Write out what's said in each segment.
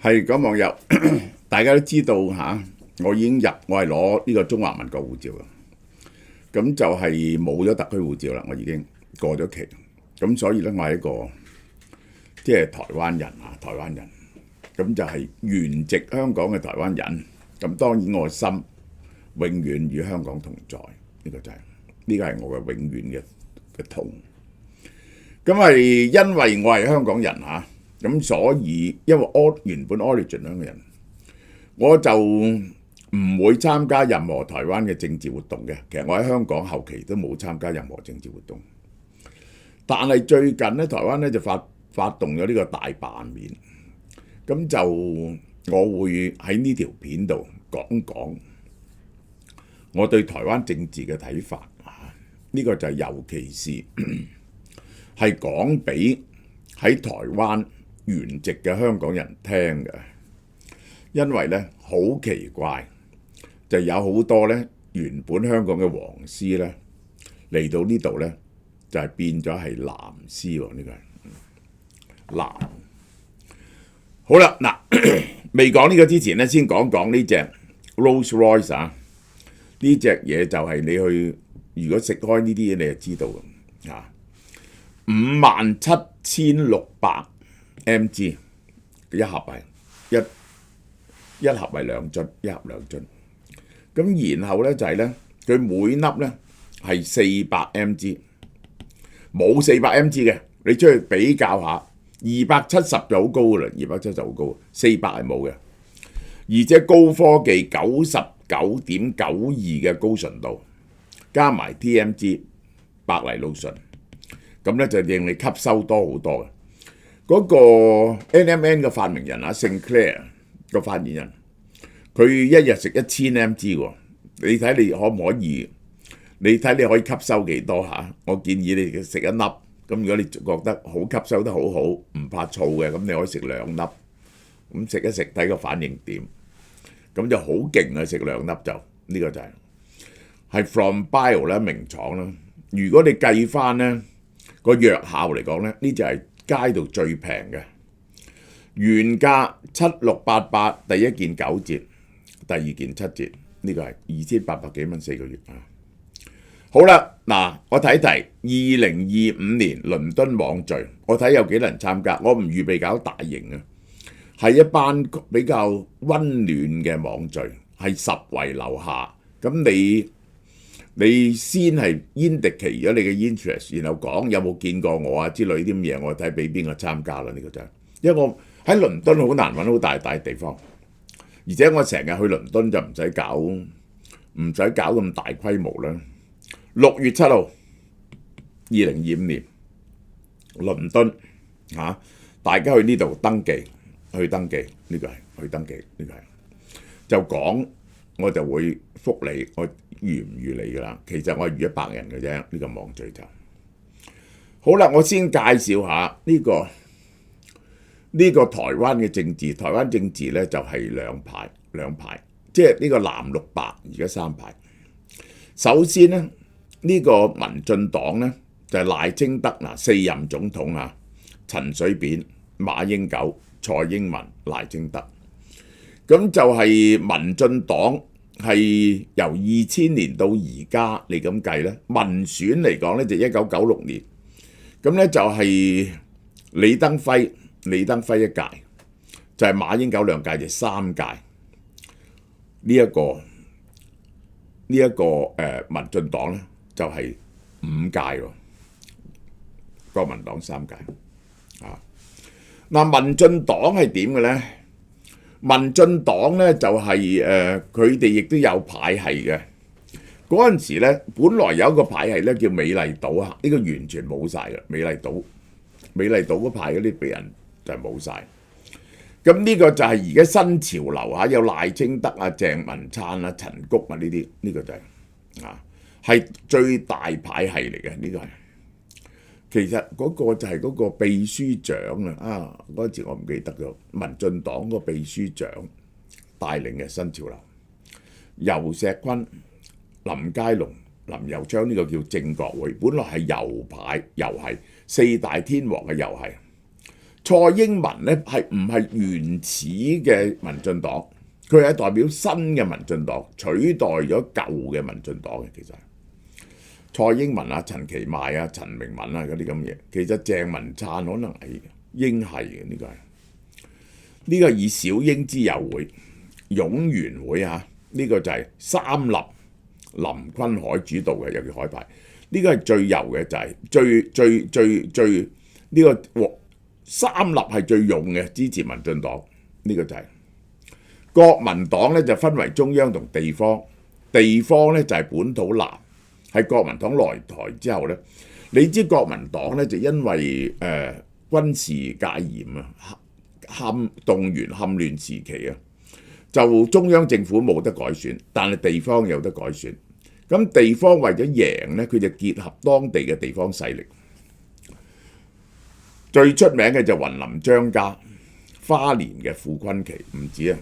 係咁網友，大家都知道嚇，我已經我係攞呢個中華民國護照嘅，咁就係冇咗特區護照啦，我已經過咗期，咁所以咧我係一個即係台灣人啊，台灣人，咁就係原籍香港嘅台灣人，咁當然我嘅心永遠與香港同在，呢個就係呢個係我嘅永遠嘅痛。咁係因為我係香港人嚇。咁所以，因為原本 origin 香港人，我就唔會參加任何台灣嘅政治活動嘅。其實我喺香港後期都冇參加任何政治活動。但係最近咧，台灣咧就發動咗呢個大罷免，咁就我會喺呢條片度講講我對台灣政治嘅睇法。呢個就係尤其是係講俾喺台灣原籍嘅香港人聽嘅，因為咧好奇怪，就有好多咧原本香港嘅黃絲咧嚟到呢度咧就係變咗係藍絲喎，呢個係藍。好啦，嗱未講呢個之前咧，先講講呢隻 Rolls Royce 啊，呢隻嘢就係你去如果食開呢啲嘢，你就知道嘅啊，57,600 mg 一盒係一盒係2樽，一盒2樽。咁然後咧就係咧，佢每粒咧係400 mg，冇400 mg 嘅，你出去比較下，270就好高㗎啦，270好高，400係冇嘅，而且高科技99.92嘅高純度，加埋 TMG 白藜蘆醇，咁咧就令你吸收多好多嘅。嗰個 NMN 嘅發明人啊，Sinclair 個發言人，佢一日食1000 mg 喎。你睇你可唔可以？你睇你可以吸收幾多嚇？我建議你食一粒。咁如果你覺得好吸收得好好，唔怕燥嘅，咁你可以食2粒。咁食一食睇個反應點。咁就好勁啊！食2粒就呢個就係 From Bio 咧，名廠啦。如果你計翻咧個藥效嚟講咧，呢就係街度最平嘅，原價7688，第一件9折，第二件7折，呢個係2800幾蚊4個月啊！好啦，嗱，我睇睇2025年倫敦網聚，我睇有幾多人參加，我唔預備搞大型啊，係一班比較温暖嘅網聚，係10圍樓下，咁你先係 indicate 咗你嘅 interest， 然後講有冇見過我啊之類啲嘢，我睇俾邊個參加啦。呢個就係，因為我喺倫敦好難揾好大地方，而且我成日去倫敦就唔使搞咁大規模啦。6月7號2025年倫敦嚇，大家去呢度登記，呢個係去登記，呢個係就講我就會覆你，我預唔預你㗎啦？其實我係預100人嘅啫，呢個網聚就好啦。我先介紹下呢個台灣嘅政治。台灣政治咧就係兩派，即係呢個藍綠白而家3派。首先咧，呢個民進黨咧就係賴清德嗱4任總統啊，陳水扁、馬英九、蔡英文、賴清德。咁就係民進黨係由2000年到而家你咁計咧，民選嚟講咧就1996年，咁咧就係李登輝一屆，就係馬英九2屆，就3屆。呢一個民進黨咧就係5屆喎，國民黨3屆啊。嗱，民進黨係點嘅咧？民進黨咧就係佢哋亦都有派系嘅。嗰陣時咧，本來有一個派系咧叫美麗島啊，呢個完全冇晒嘅。美麗島嗰派嗰啲俾人就冇晒。咁呢個就係而家新潮流嚇，有賴清德啊、鄭文燦啊、陳菊啊呢啲，呢個就係最大派系嚟嘅。呢個係其實嗰個就係嗰個秘書長啊，嗰陣時我唔記得咗，民進黨個秘書長帶領嘅新潮流，游錫堃、林佳龍、林右昌，呢個叫正國會，本來係右派，又係4大天王嘅又係。蔡英文咧係唔係原始嘅民進黨？佢係代表新嘅民進黨，取代咗舊嘅民進黨嘅。其實蔡英文啊、陳其邁啊、陳明文啊嗰啲咁嘢，其實鄭文燦可能係英係嘅。呢個係以小英之友會、擁員會啊，呢個就係三立林坤海主導嘅，又叫海派。呢個係最右嘅，就係最呢個三立係最勇嘅支持民進黨。呢個就係國民黨咧，就分為中央同地方，地方咧就係本土藍，係國民黨來台之後咧，你知國民黨咧就因為軍事戒嚴啊、動員戡亂時期啊，就中央政府冇得改選，但係地方有得改選。咁地方為咗贏咧，佢就結合當地嘅地方勢力。最出名嘅就雲林張家、花蓮嘅傅崑萁，唔止啊，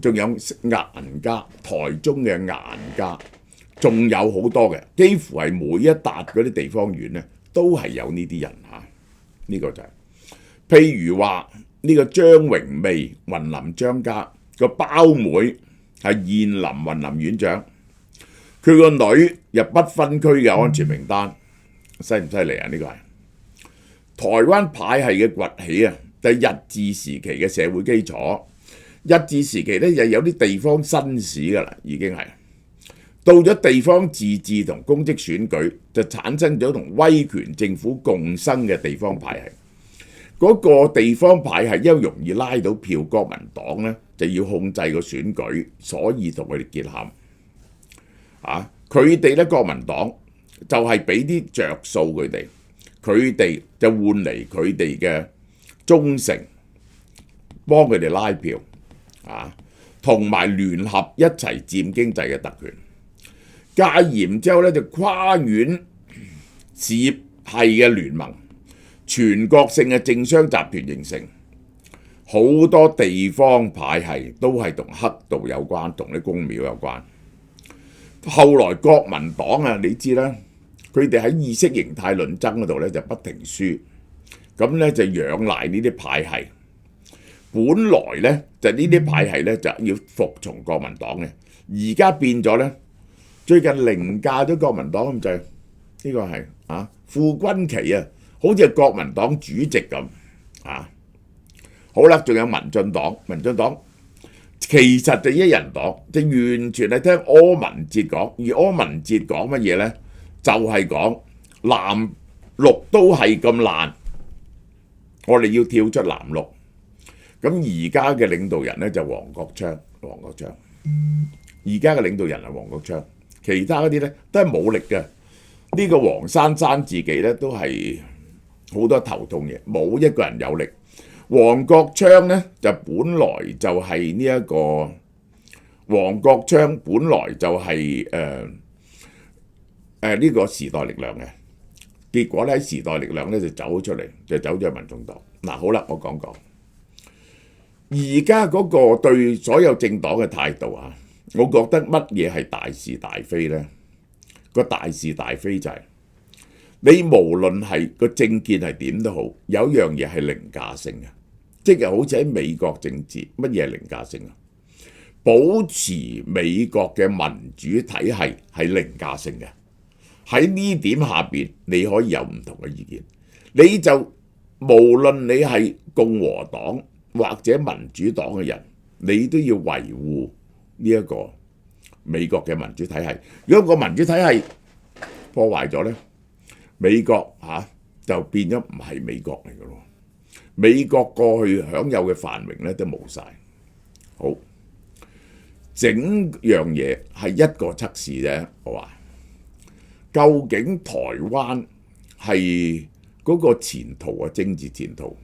仲有顏家、台中嘅顏家，仲有好多嘅，幾乎係每一笪嗰啲地方縣咧，都係有呢啲人嚇。呢個就係譬如話呢個張榮味雲林張家個胞妹係現林雲林院長，佢個女入不分區嘅安全名單，犀唔犀利啊？呢個係台灣派系嘅崛起啊，就係日治時期嘅社會基礎。日治時期咧，就有啲地方紳士噶啦，已經係到咗地方自治同公職選舉，就產生咗同威權政府共生嘅地方派系。嗰個地方派系因為容易拉到票，國民黨咧就要控制個選舉，所以同佢哋結合。佢哋咧國民黨就係俾啲着數佢哋，佢哋就換嚟佢哋嘅忠誠，幫佢哋拉票同埋聯合一齊佔經濟嘅特權。戒嚴之後咧，就跨院事業系嘅聯盟，全國性嘅政商集團形成，好多地方派系都係同黑道有關，同啲宮廟有關。後來國民黨啊，你知啦，佢哋喺意識形態論爭嗰度咧就不停輸，咁咧就仰賴呢啲派系。本來咧就呢啲派系咧就要服從國民黨嘅，而家變咗咧，最近凌駕咗國民黨咁滯。呢個係傅崑萁啊，好似係國民黨主席咁好啦，仲有民進黨，民進黨其實就一人黨，就完全係聽柯文哲講，而柯文哲講乜嘢咧？就係講藍綠都係咁爛，我哋要跳出藍綠。咁而家嘅領導人咧就黃國昌，而家嘅領導人係黃國昌，其他嗰啲咧都係冇力嘅。呢個黃珊珊自己咧都係好多頭痛嘢，冇一個人有力。黃國昌咧就本來就係呢一個，黃國昌本來就係呢個時代力量嘅，結果咧喺時代力量咧就走出嚟，就走咗去民眾黨。好啦，我講講而家嗰個對所有政黨嘅態度啊，我覺得乜嘢係大是大非咧？個大是大非就係你無論係個政見係點都好，有一樣嘢係凌駕性嘅，即係好似喺美國政治，乜嘢係凌駕性啊？保持美國嘅民主體系係凌駕性嘅。喺呢點下邊，你可以有唔同嘅意見，你就無論你係共和黨或者民主黨嘅人，你都要維護呢一個美國嘅民主體系。如果個民主體系破壞咗咧，美國就變咗唔係美國嚟嘅咯。美國過去享有嘅繁榮咧都冇晒。好，整樣嘢係一個測試啫。我話究竟台灣係嗰個前途啊，政治前途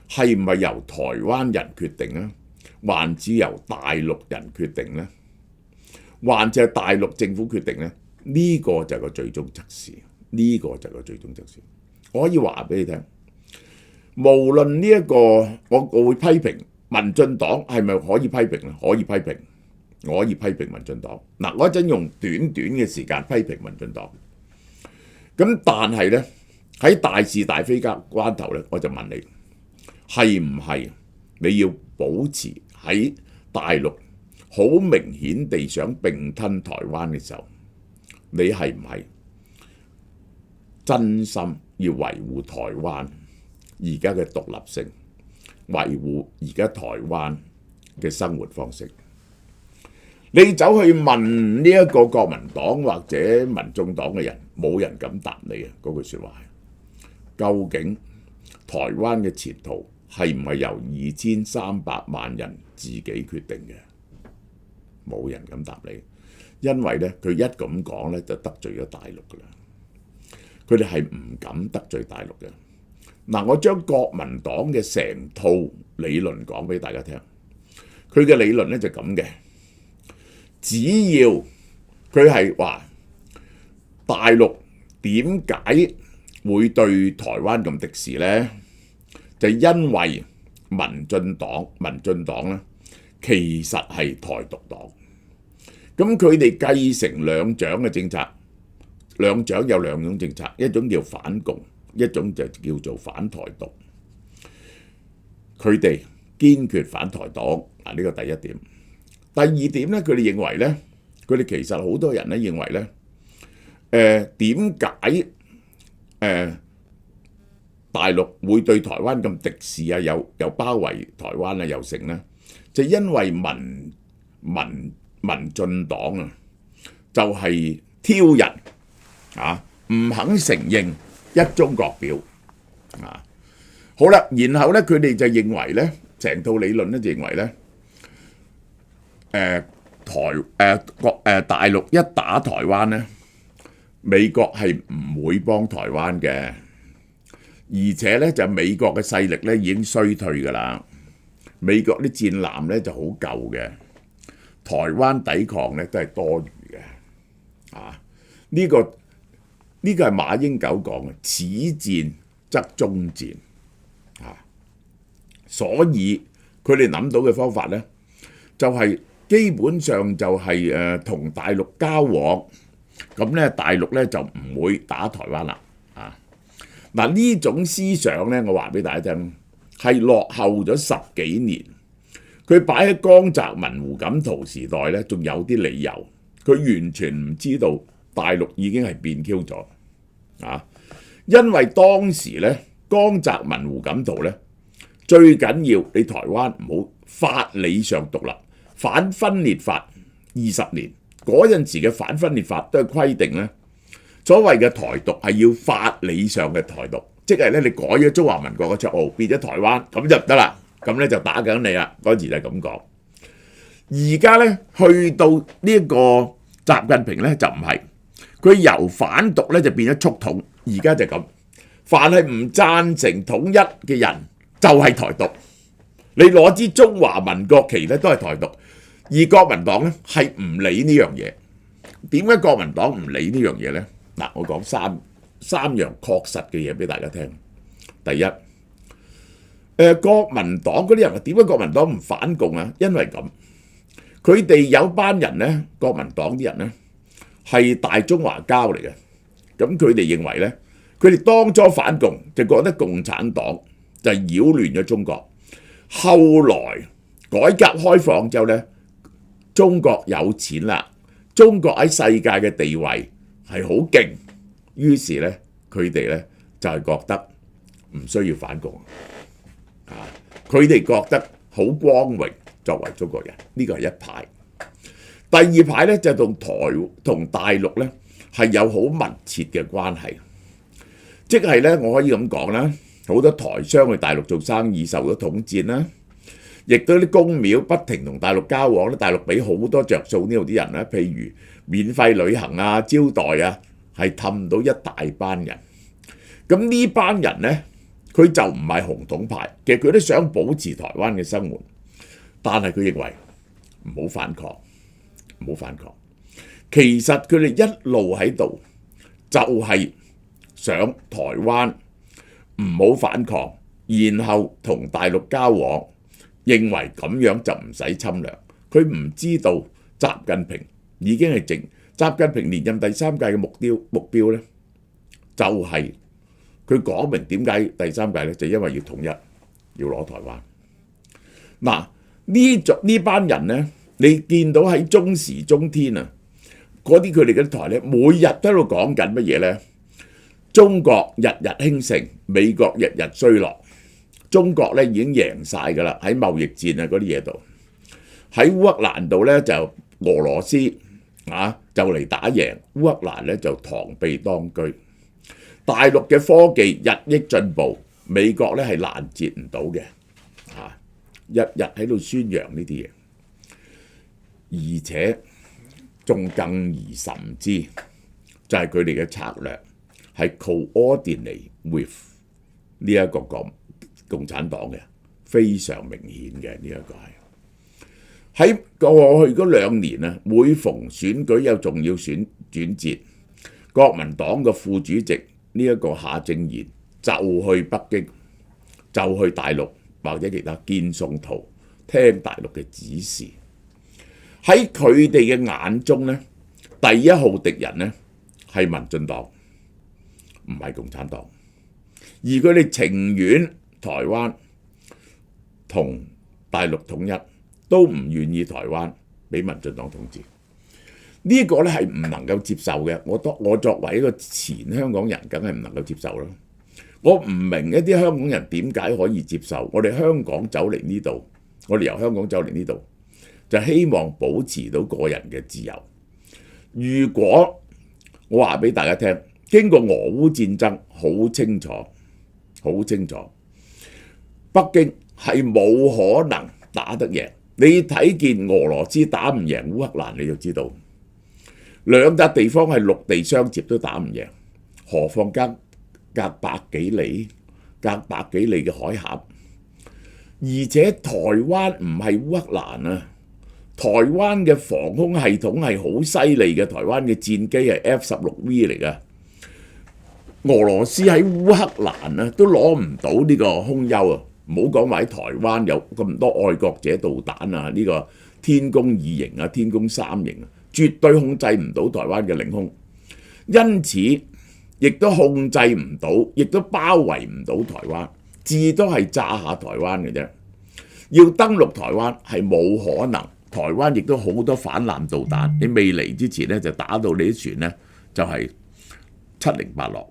係唔係由台灣人決定啊，還是由大陸人決定呢？還是係大陸政府決定呢？呢個就係個最終測試。呢個就係個最終測試。我可以話俾你聽，無論呢一個我會批評民進黨係咪可以批評咧？可以批評，我可以批評民進黨。我一陣用短嘅時間批評民進黨。咁但係咧，喺大是大非關頭咧，我就問你，係唔係你要保持喺大陸好明顯地想並吞台灣嘅時候，你係唔係真心要維護台灣而家嘅獨立性，維護而家台灣嘅生活方式？你走去問呢一個國民黨或者民眾黨嘅人，冇人敢答你啊！嗰句説話係：究竟台灣嘅前途係唔係由2300萬人自己決定嘅？冇人敢答你，因為咧佢一咁講咧就得罪咗大陸噶啦。佢哋係唔敢得罪大陸嘅。嗱，我將國民黨嘅成套理論講俾大家聽。佢嘅理論咧就咁嘅，只要佢係話大陸點解會對台灣咁敵視呢？就因為民進黨咧其實係台獨黨。咁佢哋繼承兩蔣嘅政策，兩蔣有兩種政策，一種叫反共，一種就叫做反台獨。佢哋堅決反台獨，呢個第一點。第二點咧，佢哋認為咧，佢哋其實好多人咧認為咧，點解大陸會對台灣咁敵視啊？又包圍台灣啊，又成咧，就因為民進黨啊，就係挑人啊，唔肯承認一中國表啊。好啦，然後咧佢哋就認為咧，成套理論咧就認為咧，大陸一打台灣咧，美國係唔會幫台灣嘅，而且咧就美國嘅勢力咧已經衰退㗎啦，美國啲戰艦咧就好舊嘅。台灣抵抗咧都係多餘嘅，呢個係馬英九講嘅，此戰則終戰，所以佢哋諗到嘅方法咧，就係基本上就係同大陸交往，咁咧大陸咧就唔會打台灣啦，嗱呢種思想咧，我話俾大家聽，係落後咗10幾年。佢擺喺江澤民、胡錦濤時代咧，仲有啲理由。佢完全唔知道大陸已經係變 Q 咗因為當時咧，江澤民、胡錦濤咧，最緊要你台灣唔好法理上獨立，反分裂法20年嗰陣時嘅反分裂法都係規定咧，所謂嘅台獨係要法理上嘅台獨，即係咧你改咗中華民國嘅綽號變咗台灣咁就唔得啦。咁咧就打緊你啦，嗰時就係咁講。而家咧去到呢一個習近平咧就唔係，佢由反獨咧就變咗促統，而家就咁。凡係唔贊成統一嘅人就係台獨，你攞支中華民國旗咧都係台獨，而國民黨咧係唔理呢樣嘢。點解國民黨唔理呢樣嘢咧？嗱，我講三樣確實嘅嘢俾大家聽。第一。國民黨嗰啲人點解國民黨唔反共啊？因為咁，佢哋有班人咧，國民黨啲人咧係大中華膠嚟嘅。咁佢哋認為咧，佢哋當初反共就覺得共產黨就擾亂咗中國。後來改革開放之後咧，中國有錢啦，中國喺世界嘅地位係好勁，於是咧佢哋咧就係覺得唔需要反共。佢哋覺得好光榮作為中國人，呢個係一派。第二派咧就同大陸咧係有好密切嘅關係，即係咧我可以咁講啦，好多台商去大陸做生意受咗統戰啦，亦都啲公廟不停同大陸交往咧，大陸俾好多着數呢度啲人咧，譬如免費旅行啊、招待啊，係氹到一大班人。咁呢班人咧，佢就唔係紅統派，其實佢都想保持台灣嘅生活，但係佢認為唔好反抗，唔好反抗。其實佢哋一路喺度就係想台灣唔好反抗，然後同大陸交往，認為咁樣就唔使侵略。佢唔知道習近平已經係習近平連任第3屆嘅目標咧，就係佢講明點解第3屆咧，就因為要統一，要攞台灣。嗱，呢班人呢，你見到喺中時中天啊，嗰啲佢哋嗰啲台呢，每日都喺度講緊乜嘢呢？中國日日興盛，美國日日衰落。中國呢已經贏晒㗎啦，喺貿易戰啊嗰啲嘢度。喺烏克蘭度呢，就俄羅斯就嚟打贏，烏克蘭呢就螳臂當車。大陸嘅科技日益進步，美國呢係攔截唔到嘅，日日喺度宣揚呢啲嘢，而且仲更而甚之，就係佢哋嘅策略係 coordinate with 呢一個共產黨嘅，非常明顯嘅呢一個係喺過去嗰2年啊，每逢選舉有重要轉折，國民黨嘅副主席呢一個夏正賢就去北京，就去大陸或者其他見宋圖，聽大陸嘅指示。喺佢哋嘅眼中呢，第一號敵人呢係民進黨，唔係共產黨，而佢哋情願台灣同大陸統一，都唔願意台灣俾民進黨統治。呢個咧係唔能夠接受嘅。我作為一個前香港人，梗係唔能夠接受啦。我唔明一啲香港人點解可以接受。我哋香港走嚟呢度，我哋由香港走嚟呢度，就希望保持到個人嘅自由。如果我話俾大家聽，經過俄烏戰爭，好清楚，好清楚，北京係冇可能打得贏。你睇見俄羅斯打唔贏烏克蘭，你就知道兩笪地方係陸地相接都打唔贏，何況隔百幾里嘅海峽，而且台灣唔係烏克蘭啊，台灣嘅防空系統係好犀利嘅，台灣嘅戰機係 F-16V 嚟㗎。俄羅斯喺烏克蘭啊都攞唔到呢個空優啊！唔好講話喺台灣有咁多愛國者導彈啊，呢個天宮2型啊、天宮3型啊，絕對控制唔到台灣嘅領空，因此亦都控制唔到，亦都包圍唔到台灣，至多係炸下台灣嘅啫。要登陸台灣係冇可能，台灣亦都好多反艦導彈，你未嚟之前呢，就打到你啲船呢，就係7零8落，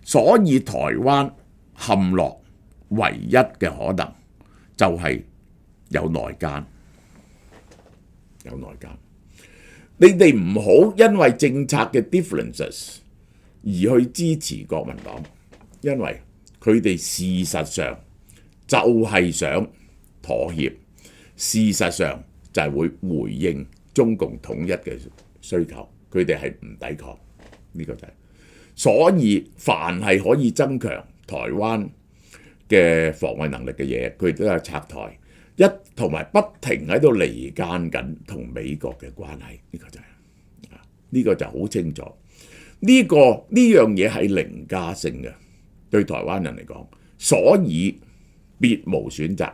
所以台灣陷落唯一嘅可能就係有內奸，有內奸。你哋唔好因為政策嘅 differences 而去支持國民黨，因為佢哋事實上就係想妥協，事實上就係會回應中共統一嘅需求，佢哋係唔抵抗，呢個就係。所以凡係可以增強台灣嘅防衛能力嘅嘢，佢哋都係拆台，同埋不停喺度離間緊同美國嘅關係，呢個就係呢個就好清楚。呢樣嘢係凌駕性嘅，對台灣人嚟講，所以別無選擇。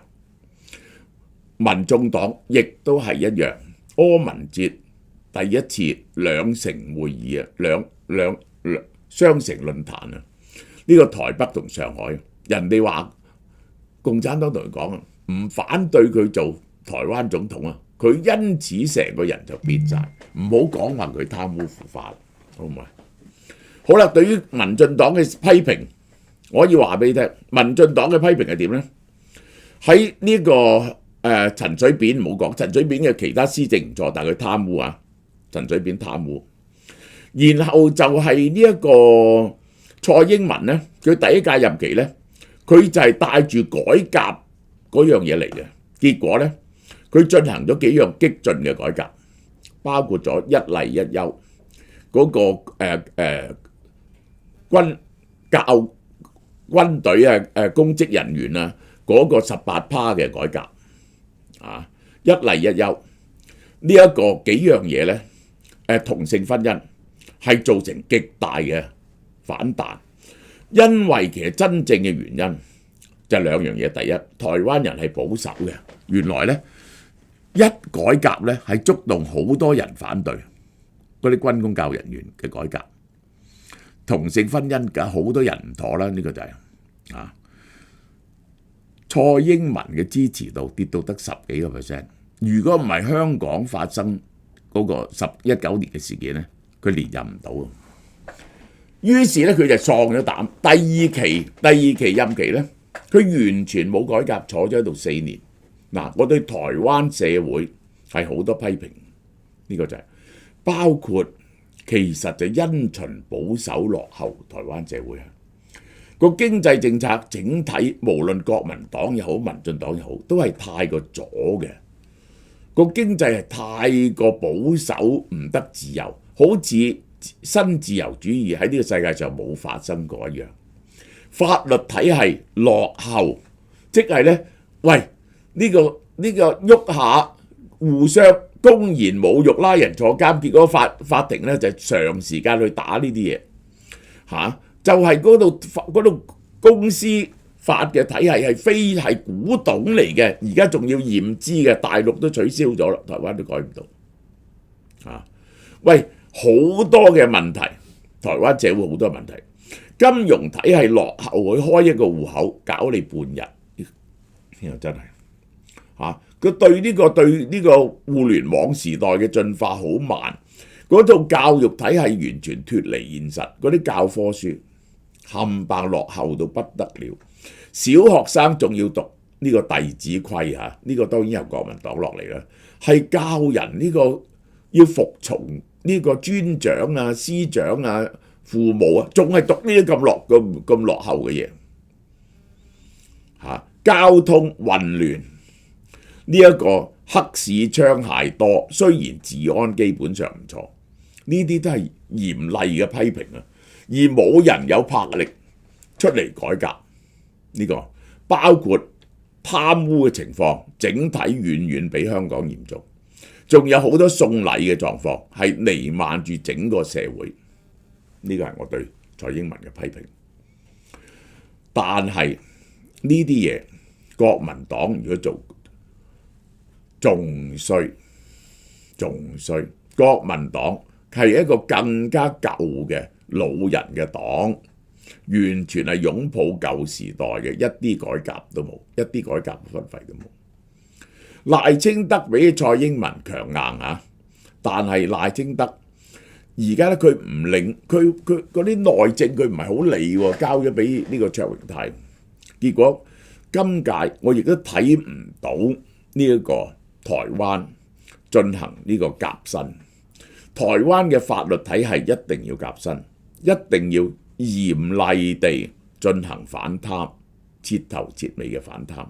民眾黨亦都係一樣，柯文哲第一次兩城會議啊，雙城論壇啊，呢個台北同上海。人哋話共產黨同佢講啊，唔反對佢做台灣總統啊，佢因此成個人就變晒，唔好講話佢貪污腐化，好唔好？好啦，對於民進黨嘅批評，我要話俾你聽，民進黨嘅批評係點呢？喺呢個陳水扁唔好講，陳水扁嘅其他施政唔錯，但係佢貪污啊，陳水扁貪污，然後就係呢一個蔡英文呢，佢第一屆任期呢，佢就係帶住改革嗰樣嘢嚟嘅，結果呢，佢進行咗幾樣激進嘅改革，包括咗一例一休嗰個軍隊啊公職人員啊嗰個18%嘅改革啊，一例一休呢一個幾樣嘢呢，同性婚姻係造成極大嘅反彈。因為其實真正嘅原因就係兩樣嘢，第一，台灣人係保守嘅，原來呢一改革呢係觸動好多人反對，嗰啲軍公教人員嘅改革，同性婚姻嘅好多人唔妥啦，呢個就係蔡英文嘅支持度跌到得10幾個%。如果唔係香港發生嗰個19年嘅事件咧，佢連任唔到。於是咧佢就喪咗膽。第二期任期咧，佢完全冇改革，坐咗喺度4年。嗱，我對台灣社會係好多批評，呢個就係包括其實就因循保守落後台灣社會啊。個經濟政策整體無論國民黨又好民進黨又好，都係太過左嘅。個經濟係太過保守，唔得自由，好似新自由主義喺呢個世界上冇發生過一樣。法律體系落後，即係呢：喂，呢個喐下互相公然侮辱，拉人坐監，結果法庭呢就長時間去打呢啲嘢嚇，就係嗰度公司法嘅體系係古董嚟嘅，而家仲要驗資嘅，大陸都取消咗啦，台灣都改唔到啊！喂，好多嘅問題，台灣社會好多問題，金融體系落後，佢開一個戶口搞你半日，呢個真係嚇。佢對呢個互聯網時代嘅進化好慢，嗰套教育體系完全脫離現實，嗰啲教科書冚唪唥落後到不得了。小學生仲要讀呢個《弟子規》嚇，呢個當然由國民黨落嚟啦，係教人呢個要服從呢個尊長啊、師長啊、父母啊，仲係讀呢啲咁落後嘅嘢嚇。交通混亂，呢一個黑市槍械多，雖然治安基本上唔錯，呢啲都係嚴厲嘅批評啊，而冇人有魄力出嚟改革。呢個包括貪污嘅情況，整體遠遠比香港嚴重，仲有好多送禮嘅狀況係瀰漫住整個社會。呢個係我對蔡英文嘅批評。但係呢啲嘢，國民黨如果做仲衰，國民黨係一個更加舊嘅老人嘅黨。完全係擁抱舊時代嘅，一啲改革都冇，一啲改革分費都冇。賴清德比蔡英文強硬嚇，但係賴清德而家咧佢唔理佢嗰啲內政佢唔係好理喎，交咗俾呢個卓榮泰。結果今屆我亦都睇唔到呢一個台灣進行呢個革新。台灣嘅法律體系一定要革新，一定要嚴厲地進行反貪，徹頭徹尾嘅反貪，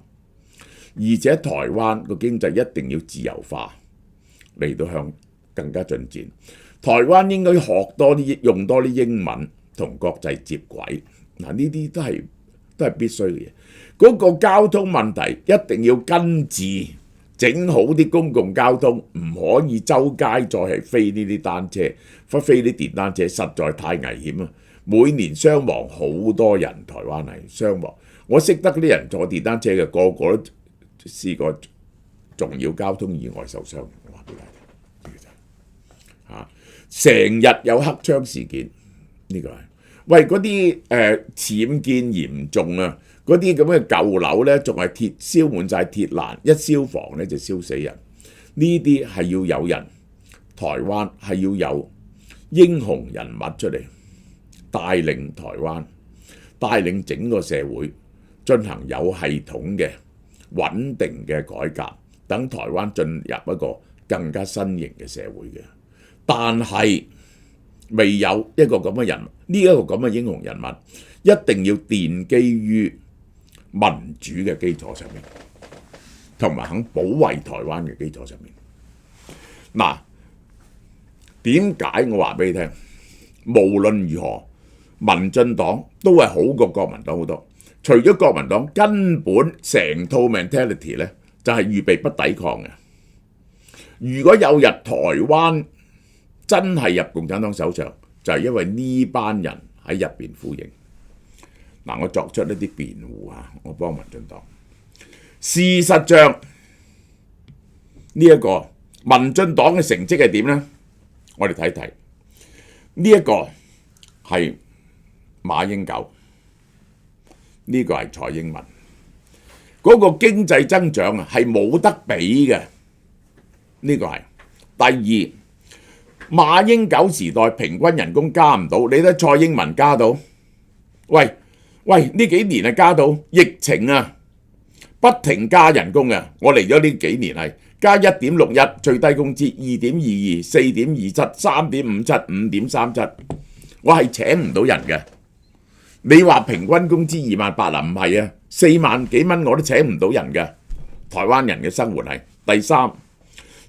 而且台灣個經濟一定要自由化，嚟到向更加進展。台灣應該學多啲，用多啲英文同國際接軌。嗱，呢啲都係必須嘅嘢。嗰個交通問題一定要根治，整好啲公共交通，唔可以周街再係飛呢啲單車，飛啲電單車，實在太危險啊！每年傷亡好多人，台灣係傷亡。我識得啲人坐電單車嘅，個個都試過重要交通意外受傷。我話俾大家嚇，成日有黑槍事件，呢個係喂嗰啲僭建嚴重啊！嗰啲咁嘅舊樓呢，仲係燒滿晒鐵欄，一消防呢就燒死人。呢啲係要有人，台灣係要有英雄人物出嚟，帶領台灣，帶領整個社會進行有系統嘅穩定嘅改革，等台灣進入一個更加新型嘅社會嘅。但係未有一個咁嘅人，呢一個咁嘅英雄人物，一定要奠基於民主嘅基礎上面，同埋肯保衛台灣嘅基礎上面。嗱，點解我話俾你聽？無論如何，民進黨都係好過國民黨好多。除咗國民黨根本成套 mentality 咧，就係預備不抵抗嘅。如果有日台灣真係入共產黨手上，就係因為呢班人喺入邊呼應。嗱，我作出一啲辯護啊，我幫民進黨。事實上，呢一個民進黨嘅成績係點呢？我哋睇睇。呢一個係馬英九，呢個係蔡英文。嗰個經濟增長啊係冇得比嘅，呢個係。第二，馬英九時代平均人工加唔到，你睇蔡英文加到，喂，呢幾年係加到，疫情啊不停加人工嘅，我嚟咗呢幾年係加1.61最低工資，2.22、4.27、3.57、5.37，我係請唔到人嘅。你話平均工資28000啊，唔係啊，4萬幾蚊我都請唔到人嘅。台灣人嘅生活係。第三，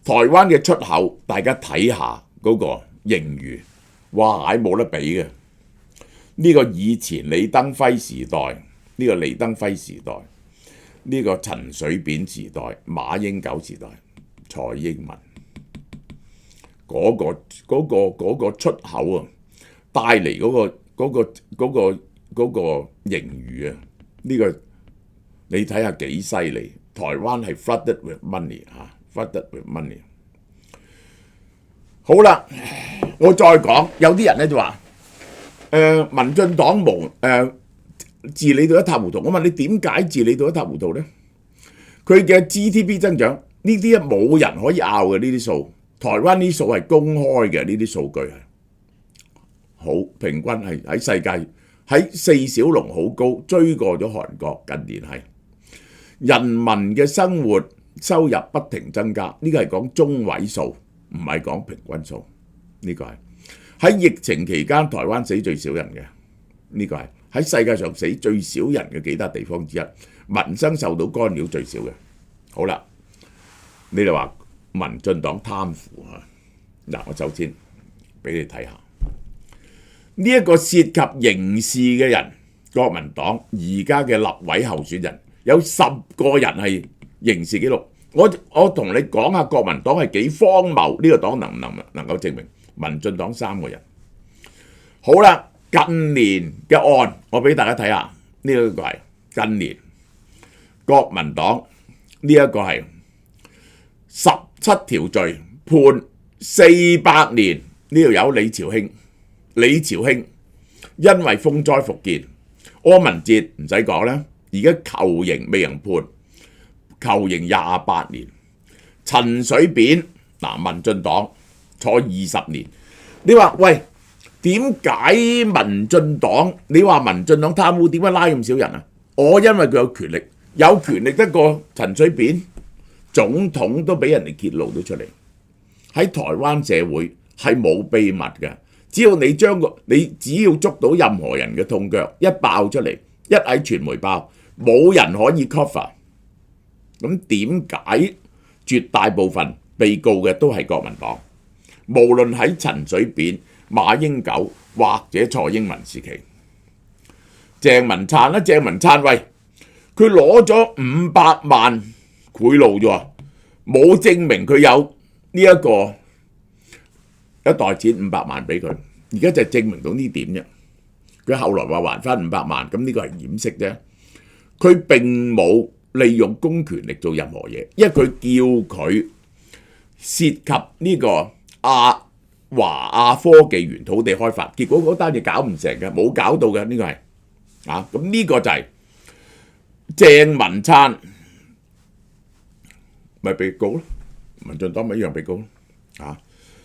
台灣嘅出口，大家睇下嗰個盈餘，哇係冇得比嘅。呢個以前李登輝時代，呢個李登輝時代，呢個陳水扁時代，馬英九時代，蔡英文嗰個出口啊，帶嚟嗰個盈餘啊，呢個你睇下幾犀利。台灣係 flooded with money flooded with money。好啦，我再講，有啲人咧就話民進黨治理到一塌糊塗。我問你點解治理到一塌糊塗呢？佢嘅 GDP 增長呢啲冇人可以拗嘅，呢啲數，台灣呢啲數係公開嘅，呢啲數據係好平均，係喺世界喺4小龍好高，追過咗韓國。近年係人民嘅生活收入不停增加，呢個係講中位數，唔係講平均數。呢個係喺疫情期間台灣死最少人嘅，呢個係喺世界上死最少人嘅幾笪地方之一，民生受到干擾最少嘅。好啦，你哋話民進黨貪腐啊？嗱，我首先俾你睇下呢一個涉及刑事嘅人，國民黨而家嘅立委候選人有10個人係刑事記錄。我同你講下國民黨係幾荒謬，呢個黨能夠證明民進黨3個人。好啦，近年嘅案我俾大家睇下，呢一個係近年國民黨呢一個係17條罪判400年。呢度有李朝興因為風災復建，柯文哲唔使講啦，而家求刑未人判，求刑28年。陳水扁民進黨坐20年。你話喂，點解民進黨？你話民進黨貪污，點解拉咁少人啊？因為佢有權力得過陳水扁，總統都俾人哋揭露到出嚟。喺台灣社會係冇秘密嘅，只要你只要捉到任何人嘅痛腳，一爆出嚟，一喺傳媒爆，冇人可以 cover。咁點解絕大部分被告嘅都係國民黨？無論喺陳水扁、馬英九或者蔡英文時期，鄭文燦喂，佢攞咗500萬賄賂啫，冇證明佢有呢一個一袋錢500萬俾佢，而家就係證明到呢點啫。佢後來話還翻500萬，咁呢個係掩飾啫。佢並冇利用公權力做任何嘢，因為佢叫佢涉及呢個華亞科技園土地開發，結果嗰單嘢搞唔成嘅，冇搞到嘅，呢個係咁呢個就係鄭文燦咪被告咯，民進黨咪一樣被告咯。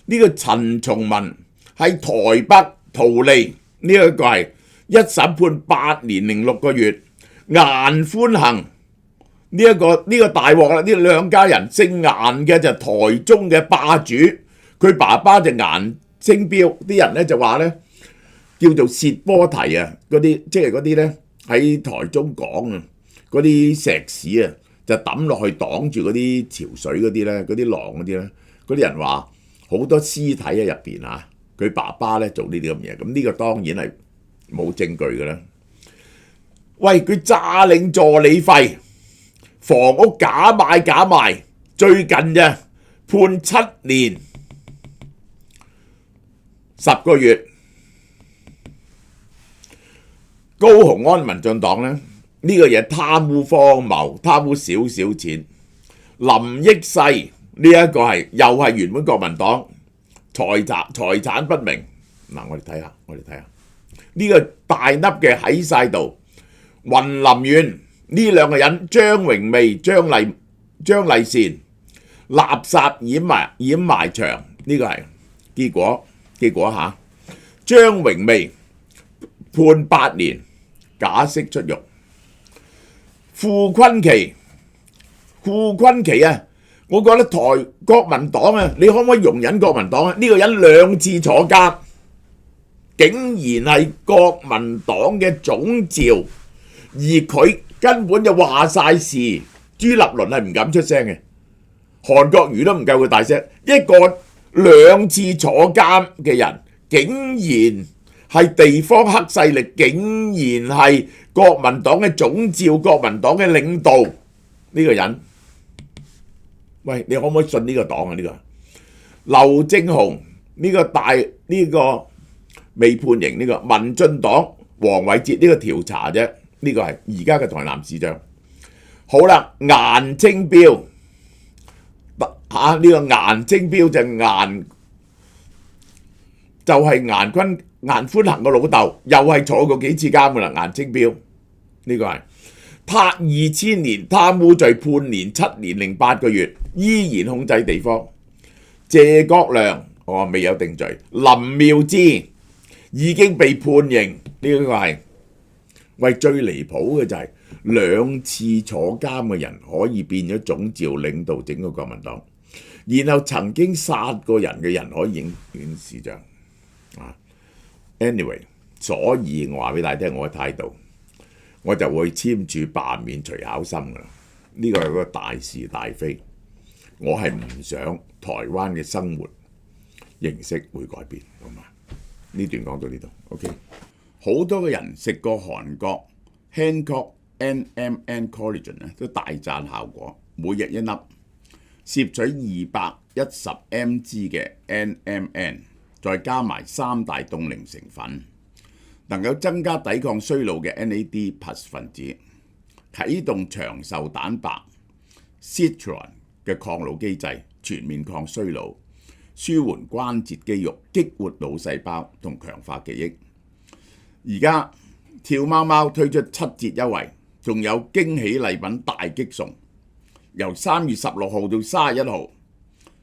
呢個陳松文喺台北圖利，呢一個係一審判8年06個月。顏寬恆呢個大鑊啦，呢兩家人姓顏嘅就台中嘅霸主，佢爸爸就顏清標，啲人咧就話咧叫做薛波提啊，嗰啲即係嗰啲咧喺台中港啊，嗰啲石屎啊就抌落去擋住嗰啲潮水嗰啲咧，嗰啲浪嗰啲咧，嗰啲人話好多屍體喺入邊啊，佢爸爸咧做呢啲咁嘢，咁呢個當然係冇證據嘅啦。喂，佢詐領助理費，房屋假賣，最近啫判7年10個月。高虹安民進黨咧，呢個嘢貪污荒謬，貪污少少錢。林益世呢一個係又係原本國民黨財產不明。我哋睇下呢個大粒嘅喺晒度。雲林縣呢兩個人張榮味、張麗善垃圾掩埋場，呢個係結果嚇。張榮味判8年，假釋出獄。傅崑萁啊，我覺得國民黨啊，你可唔可以容忍國民黨啊？呢個人2次坐監，竟然係國民黨嘅總召，而佢根本就話晒事。朱立倫係唔敢出聲嘅，韓國瑜都唔夠佢大聲。一個2次坐監嘅人，竟然係地方黑勢力，竟然係國民黨嘅總召、國民黨嘅領導，呢個人，喂，你可唔可以信呢個黨啊？呢個劉正雄呢個未判刑，呢個民進黨黃偉哲呢個調查啫，呢個係而家嘅台南市長。好啦，顏清標呢個顏清標就係顏寬恆個老豆，又係坐過幾次監噶啦。顏清標呢個係拍2000年貪污罪，判年7年零8個月，依然控制地方。謝國良未有定罪，林妙芝已經被判刑，呢個係喂，最離譜嘅就係2次坐監嘅人可以變咗總召領導整個國民黨，然後曾經殺過人嘅人可以影市長。Anyway， 所以我話俾大家聽我嘅態度，我就會簽署罷免徐巧芯㗎啦。呢個係個大是大非，我係唔想台灣嘅生活形式會改變，好嘛？呢段講到呢度 ，OK。好多嘅人食過韓國 Hancock NMN Collagen 咧，都大讚效果，每日1粒，攝取210 mg 嘅 NMN。再加埋3大凍齡成分，能夠增加抵抗衰老嘅 NAD+ 分子，啟動長壽蛋白 Citron 嘅抗老機制，全面抗衰老，舒緩關節肌肉，激活腦細胞同強化記憶。而家跳貓貓推出7折優惠，仲有驚喜禮品大激送，由3月16號到31號，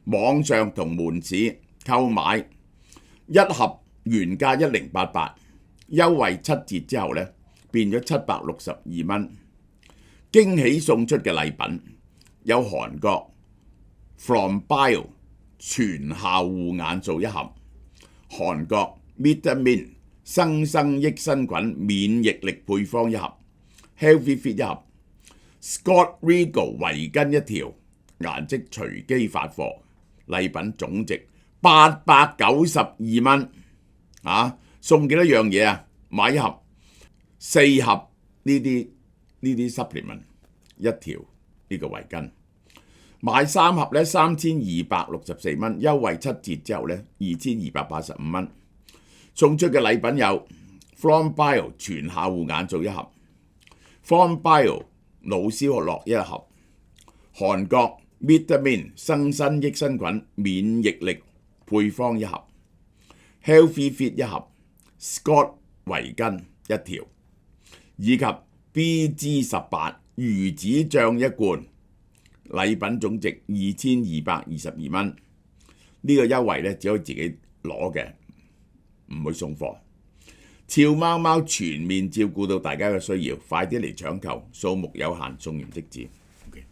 網上同門市購買1盒原價1088，優惠7折之後呢，變咗762蚊。驚喜送出嘅禮品有韓國 From Bio 全效護眼素1盒，韓國 Vitamin 生益生菌免疫力配方1盒，Healthy Fit 1盒 ，Scott Regal 圍巾1條，顏色隨機發貨，禮品總值892蚊，送幾多樣嘢啊？買1盒4盒呢啲 supplement 1條呢個圍巾，買3盒呢3264蚊，優惠7折之後呢2285蚊。送出嘅禮品有 From Bio 全效護眼素1盒， From Bio 腦消樂1盒，韓國 Vitamin 生益生菌免疫力配方1盒， Healthy Fit 1盒， Scott 圍巾1條，以及 BG18 魚子醬1罐，禮品總值2222蚊。呢個優惠呢，只可以自己攞嘅，唔會送貨。俏貓貓全面照顧到大家嘅需要，快啲嚟搶購，數目有限，送完即止。